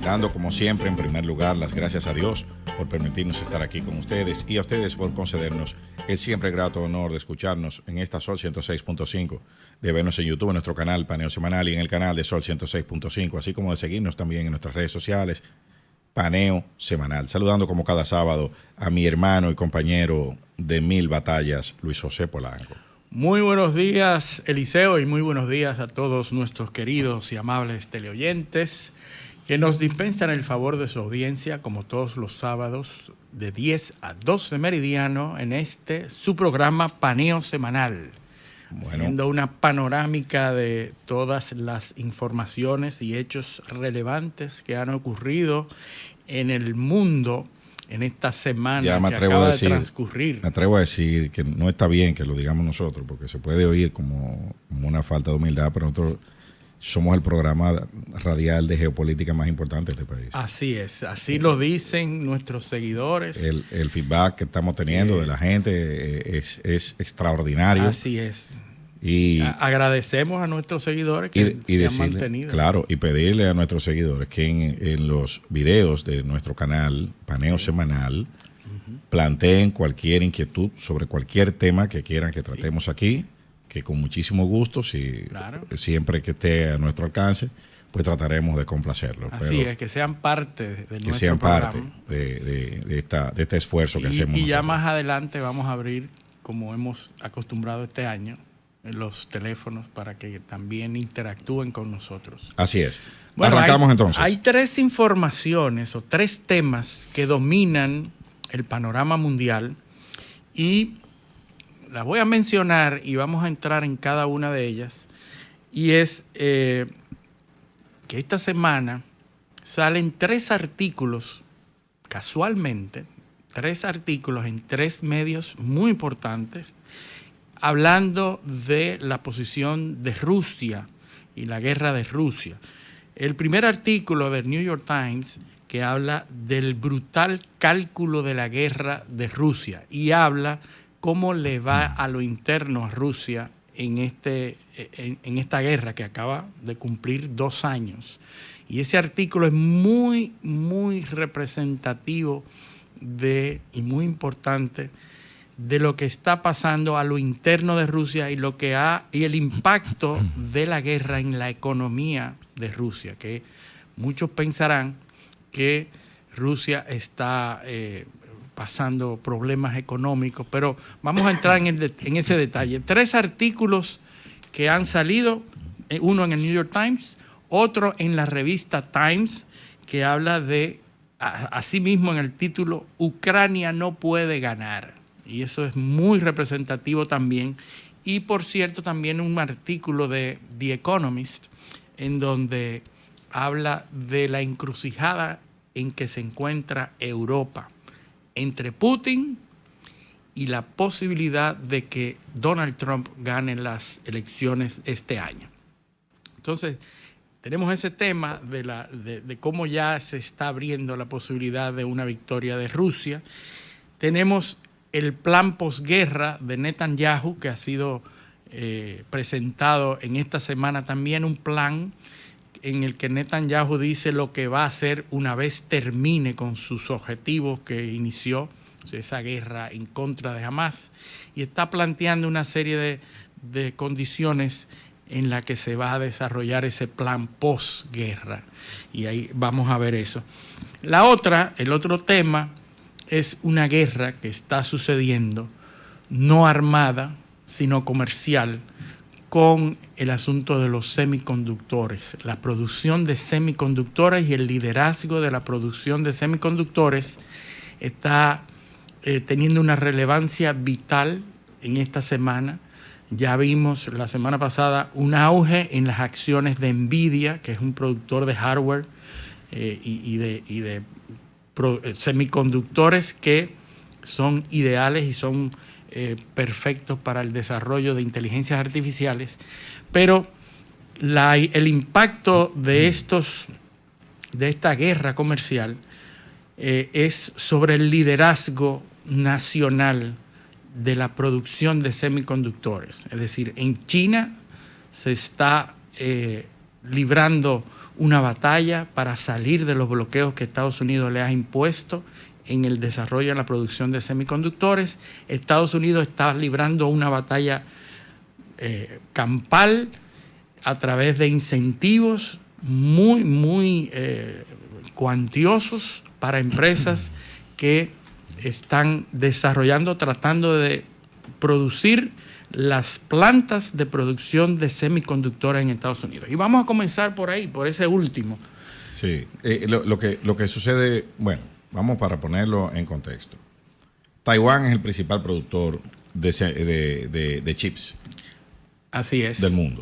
dando como siempre en primer lugar las gracias a Dios por permitirnos estar aquí con ustedes y a ustedes por concedernos el siempre grato honor de escucharnos en esta Sol 106.5, de vernos en YouTube en nuestro canal Paneo Semanal y en el canal de Sol 106.5, así como de seguirnos también en nuestras redes sociales Paneo Semanal. Saludando como cada sábado a mi hermano y compañero de mil batallas, Luis José Polanco. Muy buenos días, Eliseo, y muy buenos días a todos nuestros queridos y amables teleoyentes que nos dispensan el favor de su audiencia, como todos los sábados, de 10 a 12 meridiano, en su programa Paneo Semanal. Haciendo una panorámica de todas las informaciones y hechos relevantes que han ocurrido en el mundo en esta semana que acaba de transcurrir. Me atrevo a decir que no está bien que lo digamos nosotros, porque se puede oír como una falta de humildad, pero nosotros somos el programa radial de geopolítica más importante de este país. Así es, así lo dicen nuestros seguidores. El feedback que estamos teniendo de la gente es extraordinario. Así es. Y agradecemos a nuestros seguidores que han mantenido. Claro, y pedirle a nuestros seguidores que en los videos de nuestro canal, Paneo Semanal, planteen cualquier inquietud sobre cualquier tema que quieran que tratemos aquí, que con muchísimo gusto, siempre que esté a nuestro alcance, pues trataremos de complacerlo. Así es, que sean parte de nuestro programa. De este esfuerzo que hacemos. Y ya más adelante vamos a abrir, como hemos acostumbrado este año, los teléfonos para que también interactúen con nosotros. Así es. Bueno, arrancamos entonces. Hay tres informaciones o tres temas que dominan el panorama mundial y las voy a mencionar y vamos a entrar en cada una de ellas. Y es que esta semana salen tres artículos, casualmente, tres artículos en tres medios muy importantes, hablando de la posición de Rusia y la guerra de Rusia. El primer artículo del New York Times que habla del brutal cálculo de la guerra de Rusia y habla cómo le va a lo interno a Rusia en esta guerra que acaba de cumplir 2 años. Y ese artículo es muy, muy representativo y muy importante de lo que está pasando a lo interno de Rusia y el impacto de la guerra en la economía de Rusia, que muchos pensarán que Rusia está pasando problemas económicos, pero vamos a entrar en ese detalle. 3 artículos que han salido, uno en el New York Times, otro en la revista Times, que habla de, asimismo en el título, Ucrania no puede ganar. Y eso es muy representativo también. Y por cierto, también un artículo de The Economist, en donde habla de la encrucijada en que se encuentra Europa, entre Putin y la posibilidad de que Donald Trump gane las elecciones este año. Entonces, tenemos ese tema de cómo ya se está abriendo la posibilidad de una victoria de Rusia. Tenemos el plan posguerra de Netanyahu, que ha sido presentado en esta semana también, un plan en el que Netanyahu dice lo que va a hacer una vez termine con sus objetivos que inició, esa guerra en contra de Hamas, y está planteando una serie de condiciones en la que se va a desarrollar ese plan posguerra, y ahí vamos a ver eso. El otro tema es una guerra que está sucediendo, no armada, sino comercial, con el asunto de los semiconductores, la producción de semiconductores y el liderazgo de la producción de semiconductores está teniendo una relevancia vital en esta semana. Ya vimos la semana pasada un auge en las acciones de Nvidia, que es un productor de hardware y de semiconductores que son ideales y son perfectos para el desarrollo de inteligencias artificiales, pero el impacto de esta guerra comercial es sobre el liderazgo nacional de la producción de semiconductores. Es decir, en China se está librando una batalla para salir de los bloqueos que Estados Unidos le ha impuesto en el desarrollo y en la producción de semiconductores. Estados Unidos está librando una batalla campal a través de incentivos muy cuantiosos para empresas que están desarrollando, tratando de producir las plantas de producción de semiconductores en Estados Unidos. Y vamos a comenzar por ahí, por ese último. Sí, lo que sucede, bueno, vamos para ponerlo en contexto. Taiwán es el principal productor de chips. Así es. Del mundo.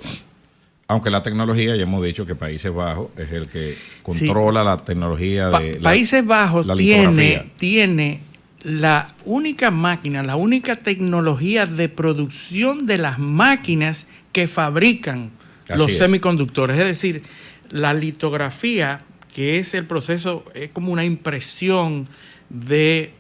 Aunque la tecnología, ya hemos dicho que Países Bajos es el que controla la tecnología de Países Bajos la tiene la única máquina, la única tecnología de producción de las máquinas que fabrican los semiconductores. Es decir, la litografía, que es el proceso, es como una impresión de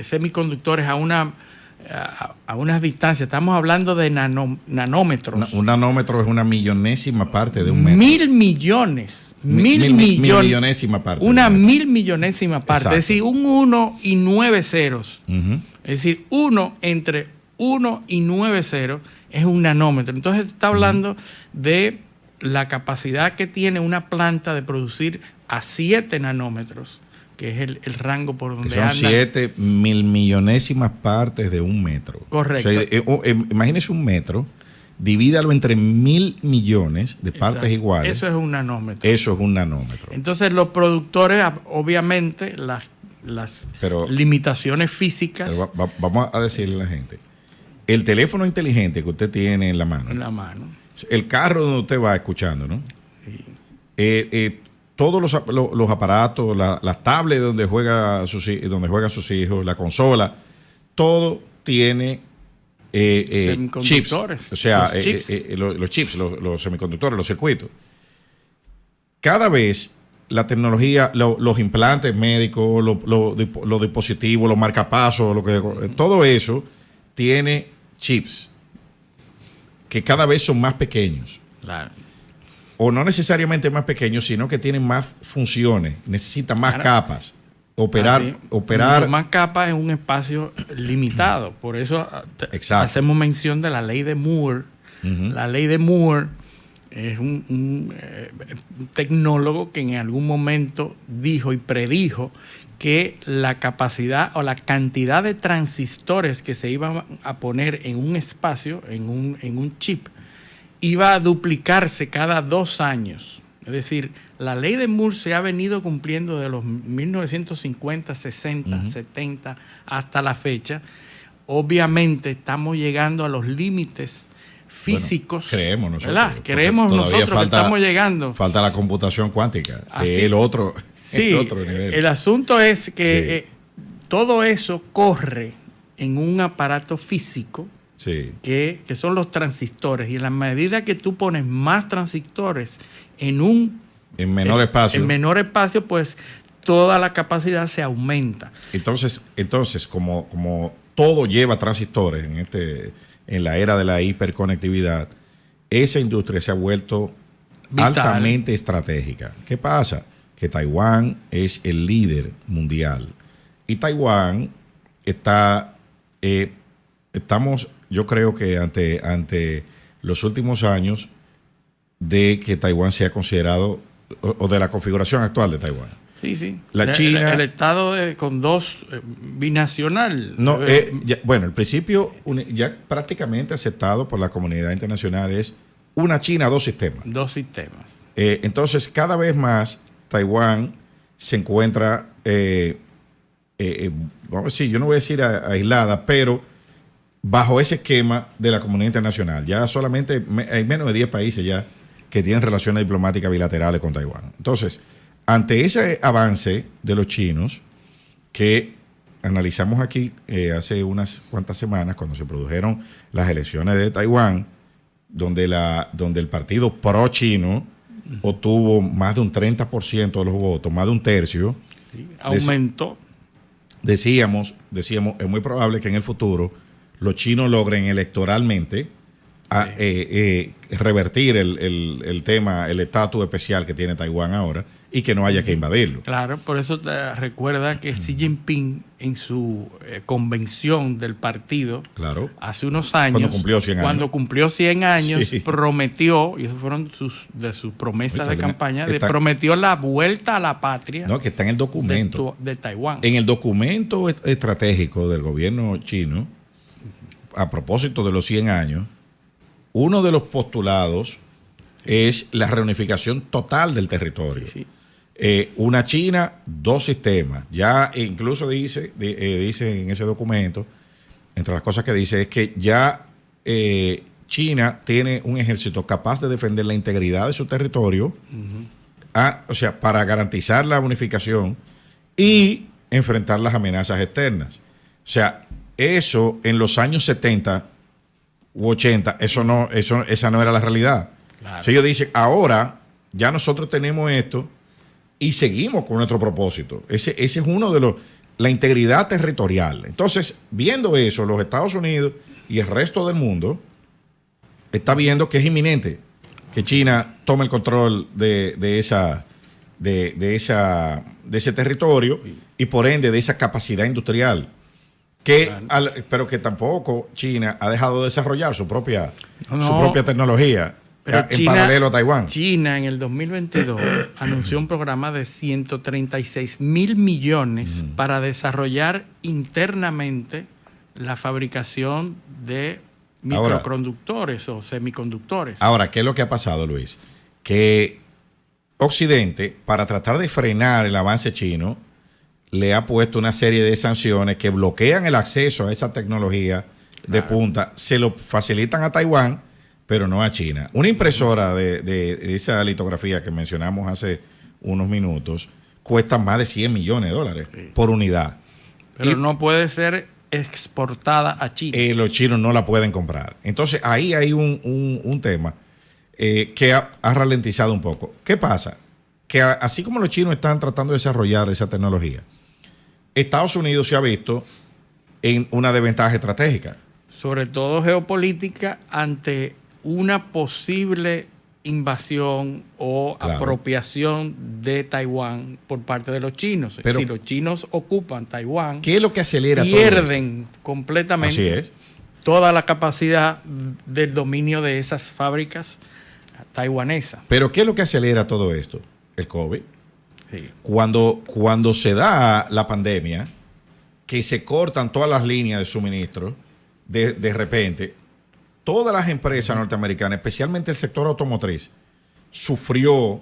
semiconductores a unas distancias. Estamos hablando de nanómetros. Un nanómetro es una millonésima parte de un metro. Mil millones. Millonésima parte. Una mil millonésima parte. Exacto. Es decir, un 1 y 9 ceros. Es decir, 1 entre 1 y 9 ceros es un nanómetro. Entonces está hablando de la capacidad que tiene una planta de producir a 7 nanómetros, que es el rango por donde anda. Son 7 mil millonésimas partes de un metro. Correcto. O sea, imagínese un metro, divídalo entre 1.000 millones de partes Exacto. iguales. Eso es un nanómetro. Eso es un nanómetro. Entonces los productores, obviamente, las limitaciones físicas. Vamos a decirle a la gente, el teléfono inteligente que usted tiene en la mano. En la mano. El carro donde usted va escuchando, ¿no? Sí. Todos los aparatos, las tablets donde juegan sus hijos, la consola, todo tiene chips. O sea, los chips, los semiconductores, los circuitos. Cada vez la tecnología, los implantes médicos, los dispositivos, los marcapasos, todo eso tiene chips que cada vez son más pequeños. Claro. O no necesariamente más pequeños, sino que tienen más funciones, necesitan más capas. Operar más capas en un espacio limitado. Por eso hacemos mención de la ley de Moore. La ley de Moore es un tecnólogo que en algún momento dijo y predijo que la capacidad o la cantidad de transistores que se iban a poner en un espacio, en un chip, iba a duplicarse cada 2 años. Es decir, la ley de Moore se ha venido cumpliendo de los 1950, 60, 70 hasta la fecha. Obviamente estamos llegando a los límites físicos. Bueno, creemos nosotros. ¿Verdad? Creemos nosotros que estamos llegando. Falta la computación cuántica, que es el otro nivel. El asunto es que todo eso corre en un aparato físico. Sí. Que son los transistores, y en la medida que tú pones más transistores en menor espacio, pues toda la capacidad se aumenta. Entonces como todo lleva transistores en la era de la hiperconectividad, esa industria se ha vuelto vital, altamente estratégica. ¿Qué pasa? Que Taiwán es el líder mundial y Taiwán estamos, yo creo que ante los últimos años de que Taiwán sea considerado, o de la configuración actual de Taiwán. Sí. La China... El Estado con dos binacional. No, bueno, el principio ya prácticamente aceptado por la comunidad internacional es una China, 2 sistemas. 2 sistemas. Entonces, cada vez más Taiwán se encuentra, vamos a decir, yo no voy a decir aislada, pero bajo ese esquema de la comunidad internacional. Ya solamente hay menos de 10 países ya que tienen relaciones diplomáticas bilaterales con Taiwán. Entonces, ante ese avance de los chinos, que analizamos aquí hace unas cuantas semanas, cuando se produjeron las elecciones de Taiwán, donde el partido pro-chino obtuvo más de un 30% de los votos, más de un tercio. Sí, aumentó. Decíamos, es muy probable que en el futuro los chinos logren electoralmente revertir el tema, el estatus especial que tiene Taiwán ahora y que no haya que invadirlo. Claro, por eso recuerda que Xi Jinping en su convención del partido hace unos años, cuando cumplió 100 años, sí, prometió, y eso fueron de sus promesas de campaña, prometió la vuelta a la patria. No, que está en el documento de Taiwán. En el documento estratégico del gobierno chino, a propósito de los 100 años, uno de los postulados es la reunificación total del territorio. Sí, sí. Una China, dos sistemas. Ya incluso dice en ese documento, entre las cosas que dice, es que ya China tiene un ejército capaz de defender la integridad de su territorio, o sea, para garantizar la unificación y enfrentar las amenazas externas. O sea, eso en los años 70 u 80, esa no era la realidad. Claro. O sea, ellos dicen, ahora ya nosotros tenemos esto y seguimos con nuestro propósito. Ese es uno de la integridad territorial. Entonces, viendo eso, los Estados Unidos y el resto del mundo está viendo que es inminente que China tome el control de ese territorio y por ende de esa capacidad industrial. Pero que tampoco China ha dejado de desarrollar su propia tecnología en paralelo a Taiwán. China en el 2022 anunció un programa de 136.000 millones para desarrollar internamente la fabricación de microconductores o semiconductores. Ahora, ¿qué es lo que ha pasado, Luis? Que Occidente, para tratar de frenar el avance chino, le ha puesto una serie de sanciones que bloquean el acceso a esa tecnología de punta, se lo facilitan a Taiwán, pero no a China. Una impresora de esa litografía que mencionamos hace unos minutos cuesta más de $100 millones por unidad. Pero no puede ser exportada a China. Los chinos no la pueden comprar. Entonces ahí hay un tema que ha ralentizado un poco. ¿Qué pasa? Que así como los chinos están tratando de desarrollar esa tecnología, Estados Unidos se ha visto en una desventaja estratégica. Sobre todo geopolítica ante una posible invasión o apropiación de Taiwán por parte de los chinos. Pero si los chinos ocupan Taiwán, ¿qué es lo que acelera pierden completamente toda la capacidad del dominio de esas fábricas taiwanesas. Pero ¿qué es lo que acelera todo esto? El COVID. Sí. Cuando se da la pandemia, que se cortan todas las líneas de suministro, de repente, todas las empresas norteamericanas, especialmente el sector automotriz, sufrió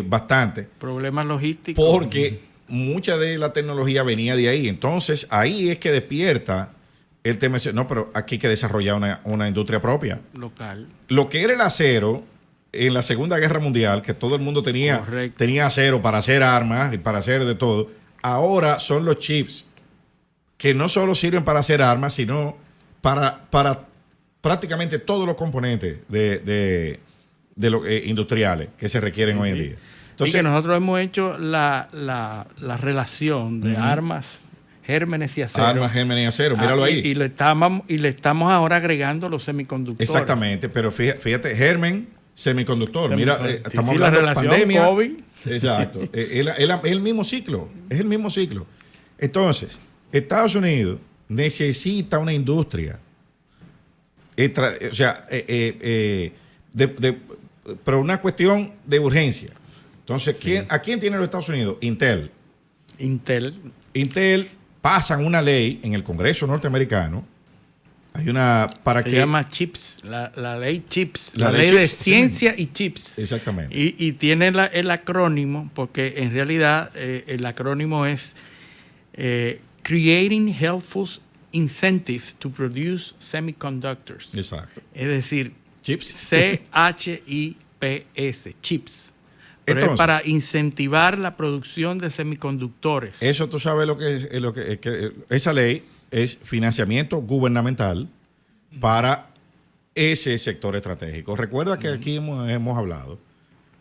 bastante. Problemas logísticos. Porque mucha de la tecnología venía de ahí. Entonces, ahí es que despierta el tema. No, pero aquí hay que desarrollar una industria propia. Local. Lo que era el acero en la Segunda Guerra Mundial, que todo el mundo tenía acero para hacer armas y para hacer de todo, ahora son los chips, que no solo sirven para hacer armas, sino para prácticamente todos los componentes de los industriales que se requieren hoy en día. Entonces, y que nosotros hemos hecho la relación de armas, gérmenes y acero. Armas, gérmenes y acero, míralo ahí. Y le estamos ahora agregando los semiconductores. Exactamente, pero fíjate, germen, semiconductor. Mira, estamos hablando de pandemia. COVID. Exacto. Es el mismo ciclo. Es el mismo ciclo. Entonces, Estados Unidos necesita una industria. Pero una cuestión de urgencia. Entonces, ¿a quién tiene los Estados Unidos? Intel pasan una ley en el Congreso norteamericano. Hay una se llama CHIPS, la ley CHIPS, la ley de ciencia y chips. Exactamente. Y tiene el acrónimo, porque en realidad el acrónimo es Creating Helpful Incentives to Produce Semiconductors. Exacto. Es decir, CHIPS. CHIPS, CHIPS. Pero entonces, es para incentivar la producción de semiconductores. Eso tú sabes lo que es que esa ley es financiamiento gubernamental para ese sector estratégico. Recuerda que aquí hemos hablado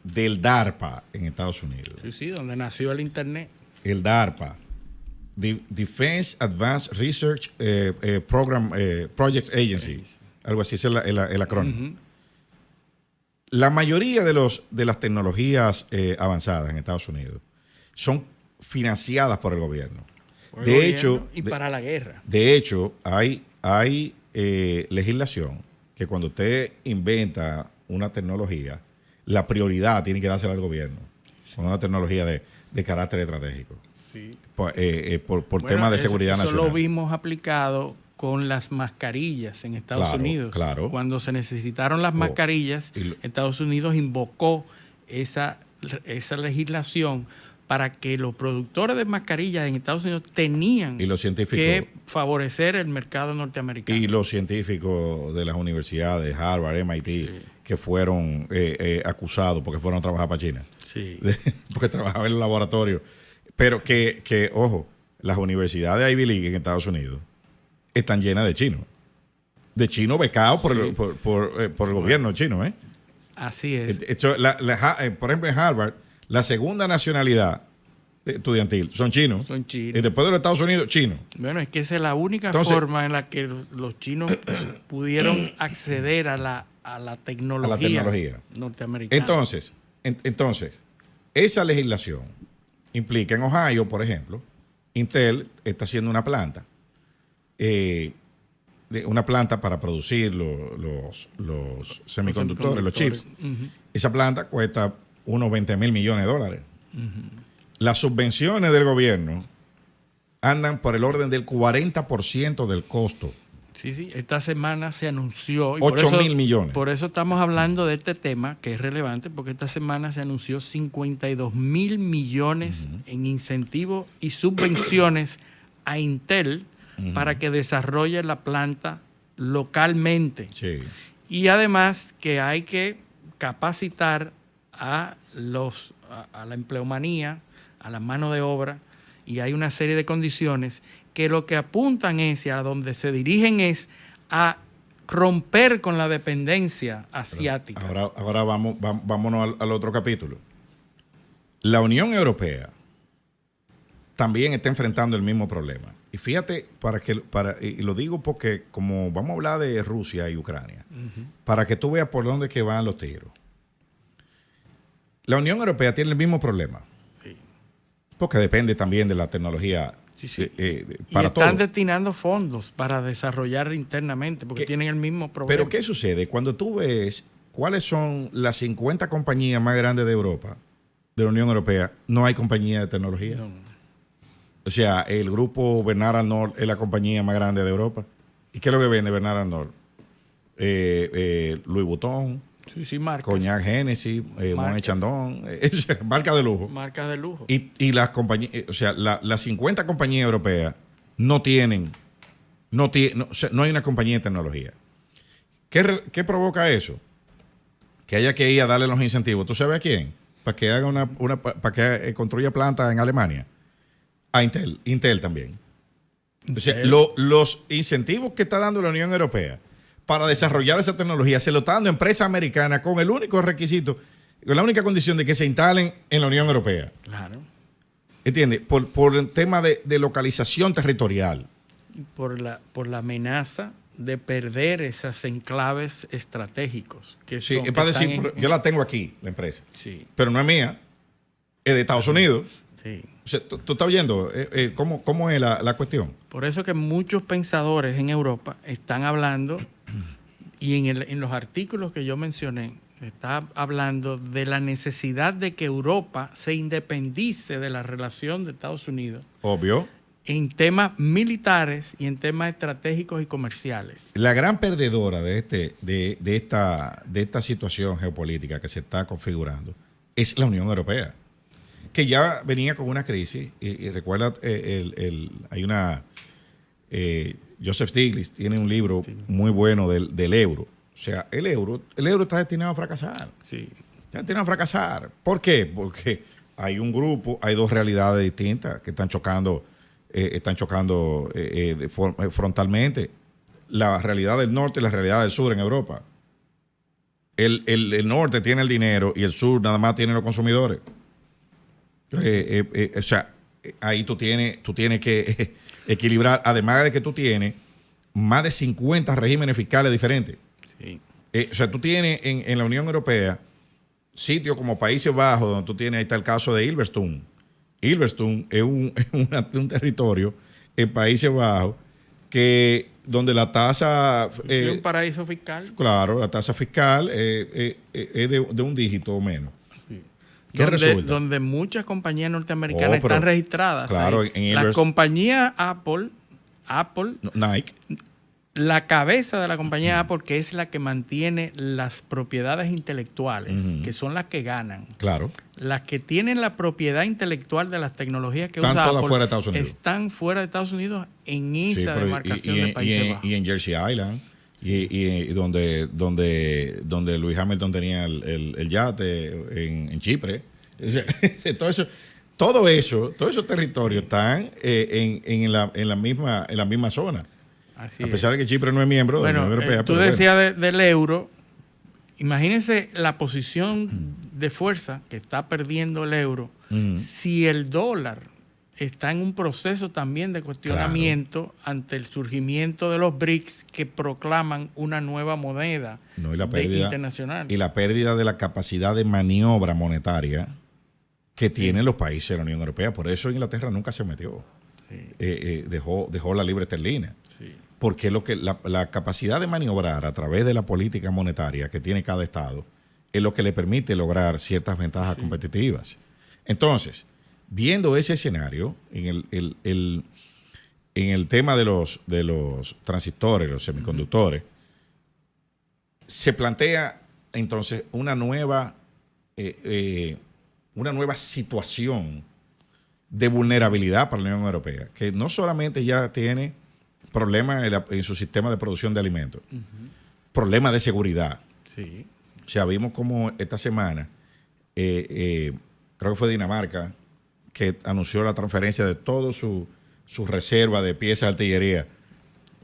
del DARPA en Estados Unidos. Sí, donde nació el Internet. El DARPA, Defense Advanced Research Program Project Agency, Algo así es el acrónimo. Ujú. La mayoría de las tecnologías avanzadas en Estados Unidos son financiadas por el gobierno. Por el De gobierno hecho, y para la guerra. De hecho, hay legislación que cuando usted inventa una tecnología, la prioridad tiene que dársela al gobierno. Con una tecnología de carácter estratégico. Sí. Por Bueno, temas de seguridad eso nacional. lo vimos aplicado con las mascarillas en Estados Claro, Unidos. claro. Cuando se necesitaron las Oh, mascarillas, y lo- Estados Unidos invocó esa legislación para que los productores de mascarillas en Estados Unidos tenían Y los científicos. que favorecer el mercado norteamericano. Y los científicos de las universidades, Harvard, MIT, Sí. que fueron acusados porque fueron a trabajar para China. Sí. Porque trabajaban en el laboratorio. Pero ojo, las universidades Ivy League en Estados Unidos están llenas de chinos. De chinos becados por el gobierno chino, ¿eh? Así es. Por ejemplo, en Harvard, la segunda nacionalidad estudiantil son chinos. Son Y chinos. después de los Estados Unidos, chinos. Bueno, es que esa es la única Entonces- forma en la que los chinos pudieron acceder a la tecnología, norteamericana. Entonces, esa legislación implica en Ohio, por ejemplo, Intel está haciendo una planta. Una planta para producir los semiconductores, los chips. Ujú. Esa planta cuesta unos 20 mil millones de dólares. Las subvenciones del gobierno andan por el orden del 40% del costo. Sí, sí. Esta semana se anunció. y 8.000 millones. Por eso estamos hablando de este tema, que es relevante, porque esta semana se anunció 52.000 millones en incentivos y subvenciones a Intel para que desarrolle la planta localmente. Sí. Y además que hay que capacitar a la empleomanía, a la mano de obra, y hay una serie de condiciones que lo que apuntan es, y a donde se dirigen es a romper con la dependencia asiática. Ahora vámonos al otro capítulo. La Unión Europea también está enfrentando el mismo problema. Y fíjate, y lo digo porque como vamos a hablar de Rusia y Ucrania, para que tú veas por dónde que van los tiros. La Unión Europea tiene el mismo problema. Sí. Porque depende también de la tecnología Sí, sí. para y están todo. destinando fondos para desarrollar internamente, porque ¿Qué? tienen el mismo problema. Pero ¿qué sucede? Cuando tú ves cuáles son las 50 compañías más grandes de Europa, de la Unión Europea, no hay compañía de tecnología. No. O sea, el grupo Bernard Arnault es la compañía más grande de Europa. ¿Y qué es lo que vende Bernard Arnault? Louis Vuitton, Sí, sí, marcas. Cognac Hennessy, Moët Chandon, marca de lujo. Marcas de lujo. Y las compañías, o sea, las 50 compañías europeas no hay una compañía de tecnología. ¿Qué provoca eso? Que haya que ir a darle los incentivos. ¿Tú sabes a quién? Para que haga para que construya plantas en Alemania. A Intel también. O sea, los incentivos que está dando la Unión Europea para desarrollar esa tecnología se lo está dando a empresas americanas con el único requisito, con la única condición de que se instalen en la Unión Europea. Claro. ¿Entiendes? Por el tema de localización territorial. Por la amenaza de perder esas enclaves estratégicos. Que Sí, son, es para que están decir, yo la tengo aquí, la empresa, Sí, pero no es mía, es de Estados Unidos. sí. O sea, tú estás viendo cómo es la cuestión. Por eso que muchos pensadores en Europa están hablando, y en los artículos que yo mencioné, está hablando de la necesidad de que Europa se independice de la relación de Estados Unidos Obvio. en temas militares y en temas estratégicos y comerciales. La gran perdedora de esta situación geopolítica que se está configurando es la Unión Europea, que ya venía con una crisis. Y recuerda, hay una... Joseph Stiglitz tiene un libro muy bueno del euro. O sea, el euro está destinado a fracasar. Sí. Está destinado a fracasar. ¿Por qué? Porque hay un grupo, hay dos realidades distintas que están chocando frontalmente. La realidad del norte y la realidad del sur en Europa. El norte tiene el dinero y el sur nada más tiene los consumidores. O sea, ahí tú tienes que equilibrar, además de que tú tienes más de 50 regímenes fiscales diferentes. Sí. O sea, tú tienes en la Unión Europea sitios como Países Bajos, donde tú tienes, ahí está el caso de Hilversum. Hilversum es un territorio en Países Bajos donde la tasa... ¿Es un paraíso fiscal? Claro, la tasa fiscal es de un dígito o menos. Sí. ¿Qué resulta? Donde muchas compañías norteamericanas están registradas. Claro, la compañía Apple, Nike. La cabeza de la compañía Apple, que es la que mantiene las propiedades intelectuales, que son las que ganan. Claro. Las que tienen la propiedad intelectual de las tecnologías que están usa todas Apple fuera de Estados Unidos. Están fuera de Estados Unidos en esa demarcación de Países Bajos. Y en Jersey Island, y donde Lewis Hamilton tenía el yate en Chipre. Todos esos territorios están en la misma zona. Así a pesar de que Chipre no es miembro de la Unión Europea. Tú decías del euro. Imagínense la posición de fuerza que está perdiendo el euro si el dólar está en un proceso también de cuestionamiento ante el surgimiento de los BRICS que proclaman una nueva moneda internacional. Y la pérdida de la capacidad de maniobra monetaria que tienen los países de la Unión Europea. Por eso Inglaterra nunca se metió. Sí. Dejó la libra esterlina. Sí. Porque la capacidad de maniobrar a través de la política monetaria que tiene cada estado es lo que le permite lograr ciertas ventajas competitivas. Entonces, viendo ese escenario, en el tema de los transistores, los semiconductores, se plantea entonces una nueva situación de vulnerabilidad para la Unión Europea, que no solamente ya tiene problemas en su sistema de producción de alimentos, problemas de seguridad. Sí. O sea, vimos como esta semana, creo que fue Dinamarca, que anunció la transferencia de toda su reserva de piezas de artillería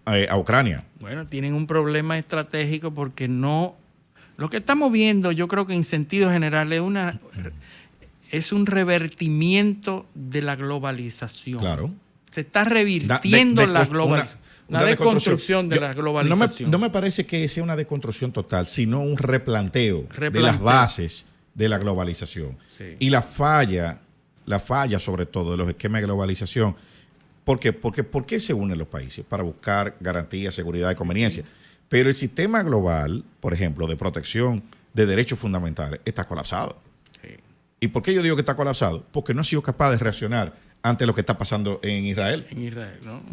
a Ucrania. Bueno, tienen un problema estratégico porque no... Lo que estamos viendo, yo creo que en sentido general, es un revertimiento de la globalización. Claro. Se está revirtiendo la globalización. Una deconstrucción de la globalización. No me parece que sea una deconstrucción total, sino un replanteo de las bases de la globalización. Sí. Y la falla sobre todo de los esquemas de globalización. ¿Por qué? ¿Por qué se unen los países? Para buscar garantías, seguridad y conveniencia. Pero el sistema global, por ejemplo, de protección de derechos fundamentales, está colapsado. Sí. ¿Y por qué yo digo que está colapsado? Porque no ha sido capaz de reaccionar ante lo que está pasando en Israel. En Israel, ¿no?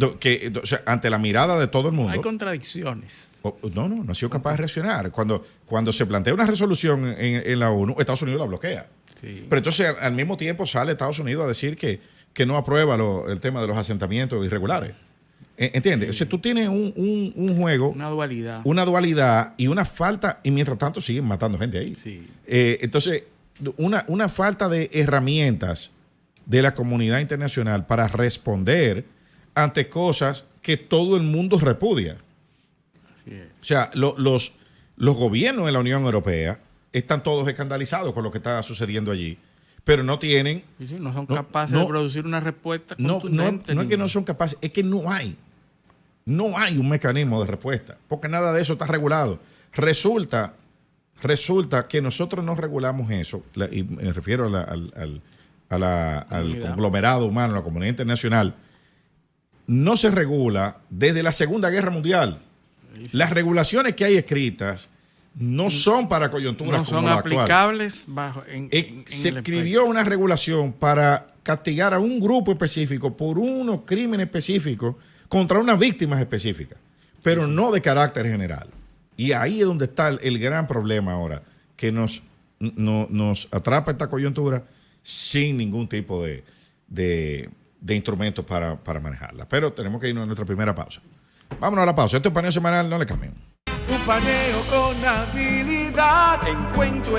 O sea, ante la mirada de todo el mundo. Hay contradicciones. No ha sido capaz de reaccionar. Cuando se plantea una resolución en la ONU, Estados Unidos la bloquea. Sí. Pero entonces, al mismo tiempo, sale Estados Unidos a decir que no aprueba el tema de los asentamientos irregulares. ¿Entiendes? Sí. O sea, tú tienes un juego. Una dualidad y una falta, y mientras tanto siguen matando gente ahí. Sí. Entonces, una falta de herramientas de la comunidad internacional para responder ante cosas que todo el mundo repudia. Así es. O sea, los gobiernos de la Unión Europea están todos escandalizados con lo que está sucediendo allí, pero no tienen... Sí, no son capaces de producir una respuesta contundente. No es que no son capaces, es que no hay un mecanismo de respuesta, porque nada de eso está regulado. Resulta que nosotros no regulamos eso, y me refiero al conglomerado humano, a la comunidad internacional, no se regula desde la Segunda Guerra Mundial. Sí. Las regulaciones que hay escritas no son para coyunturas como la actual. No son aplicables se escribió una regulación para castigar a un grupo específico por unos crímenes específicos contra unas víctimas específicas, pero no de carácter general. Y ahí es donde está el gran problema ahora, que nos atrapa esta coyuntura sin ningún tipo de instrumentos para manejarla. Pero tenemos que irnos a nuestra primera pausa. Vámonos a la pausa. Este es Paneo Semanal, no le cambien. Un paneo con habilidad, encuentro